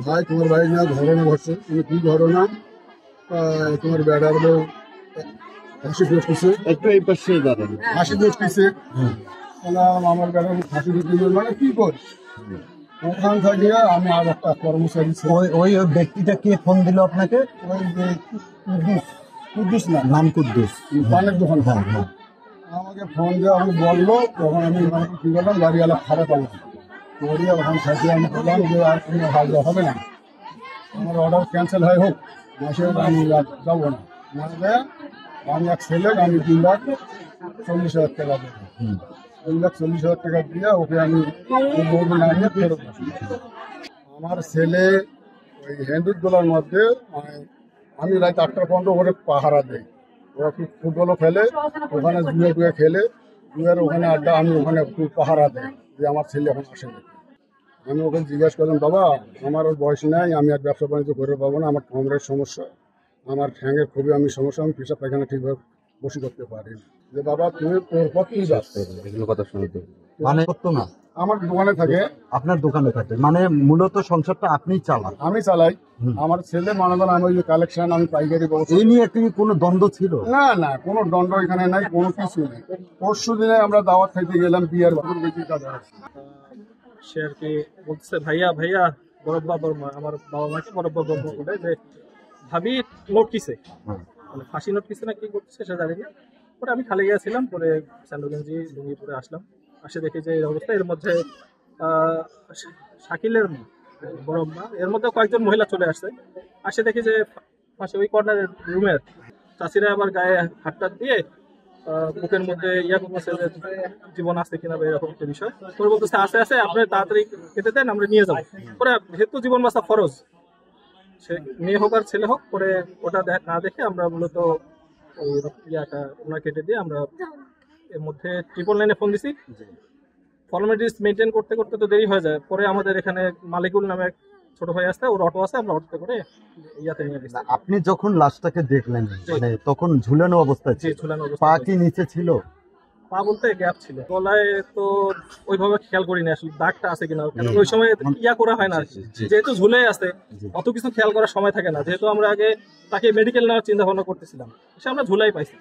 ভাই তোমার বাড়ি না ঘটনা ঘটছে, কি ঘটনা? তোমার বেড়ার বউ হাসি দোষ কিসে? একটু এই পাশে দাঁড়ান। হাসি দোষ কিসে? আমার বেড়ার হাসি দোষ মানে কি কর? ওখান থেকে আমি আর একটা কর্মচারী, ওই ব্যক্তিটা কে ফোন দিল আপনাকে? ওই যে কুদ্দুস না, নাম কুদ্দুস, পানের দোকান। আমাকে ফোন দিয়ে আমি বললো, তখন আমি মানে কি করলাম, গাড়িওয়ালা খারাপ আনলাম করি। ওখান থেকে আমি বললাম যে আর কোনো হাল হবে না, আমার অর্ডার ক্যান্সেল হয় হোক, মাসে আমি যাবো না। না দেয় আমি এক ছেলে, আমি 3,40,000 টাকা দেবো। 3,40,000 টাকা দিয়ে ওকে আমি না নিয়ে ফেরত আসি। আমার ছেলে ওই হিন্দুদোলার মধ্যে আমি রাত 8টা পর্যন্ত ওখানে পাহারা দেয়। ওরা ফুটবলও খেলে, ওখানে জুয়ে খেলে, জুয়ের ওখানে আড্ডা, আমি ওখানে পাহারা দেয় যে আমার ছেলে এখন আসে না। আমি ওকে জিজ্ঞাসা করলাম, বাবা আমার ওর বয়স নেই, আমি আর ব্যবসা বাণিজ্য করে পাবো না, আমার কোমরের সমস্যা, আমার ঠ্যাঙের খুবই আমি সমস্যা, আমি পেশাব পায়খানা ঠিকভাবে বসে করতে পারি না। যে বাবা তুমি তোর পথ তুই যাস, এগুলো কথা শুনতে মানে করতো না। আমার দোকানে থাকে। আপনার দোকানে থাকে মানে মূলত সংসারটা আপনি চালান? আমি চালাই। আমার ছেলে মানবন, আমি ওই কালেকশন, আমি পাইকারি ব্যবস্থা। এই নিয়ে কি কোনো দ্বন্দ্ব ছিল? না না, কোনো দ্বন্দ্ব এখানে নাই, কোনো কিছু নেই। পরশু দিনে আমরা দাওয়াত খাইতে গেলাম, বিয়ার বাবুর বেশি কাজ আছে। সে আর কি বলতেছে, ভাইয়া ভাইয়া বরব্বা বর্মা, আমার বাবা মাকে বরব্বা বর্মা বলে যে ভাবি নোট কিসে, মানে ফাঁসি নোট কিসে না কি করতেছে সে জানি না। পরে আমি খালি গিয়েছিলাম, পরে স্যান্ডোগেঞ্জি লুঙ্গি পরে আসলাম, আসে দেখি যে এই অবস্থা। এর মধ্যে শাকিলের বরম্মা, এর মধ্যে কয়েকজন মহিলা চলে আসছে। আসে দেখি যে পাশে ওই কর্নারের রুমের চাষিরা আবার গায়ে হাতটা দিয়ে বুকের মধ্যে ইয়া করতেছে যে জীবন আছে কিনা বা এরকম একটা বিষয়। পরে বলতেছে আছে আছে, আপনি তাড়াতাড়ি কেটে দেন, আমরা নিয়ে যাবো। পরে যেহেতু জীবন বাঁচা ফরজ, সে মেয়ে হোক আর ছেলে হোক, পরে ওটা না দেখে আমরা মূলত ওই ইয়াটা ওনার কেটে দিয়ে আমরা এর মধ্যে 999-এ ফোন দিছি। ফর্মালিটিস মেনটেন করতে করতে তো দেরি হয়ে যায়। পরে আমাদের এখানে মালিকুল নামে ছোট ভাই আসছে, ওর অটো আছে, আমরা অটোতে করে ইয়াতে নিয়ে গেছি। আপনি যখন লাশটাকে দেখলেন মানে তখন ঝুলানো অবস্থায় ছিল? ঝুলানো অবস্থা। পা কি নিচে ছিল? পা বলতে গ্যাপ ছিল, গলায় তো ওইভাবে খেয়াল করিনি আসলে দাগটা আছে কিনা, কারণ ওই সময় ইয়া করা হয় না, যেহেতু ঝুলে আছে অত কিছু খেয়াল করার সময় থাকে না। যেহেতু আমরা আগে তাকে মেডিকেল নেওয়ার চিন্তা ভাবনা করতেছিলাম, সে আমরা ঝুলাই পাইছি।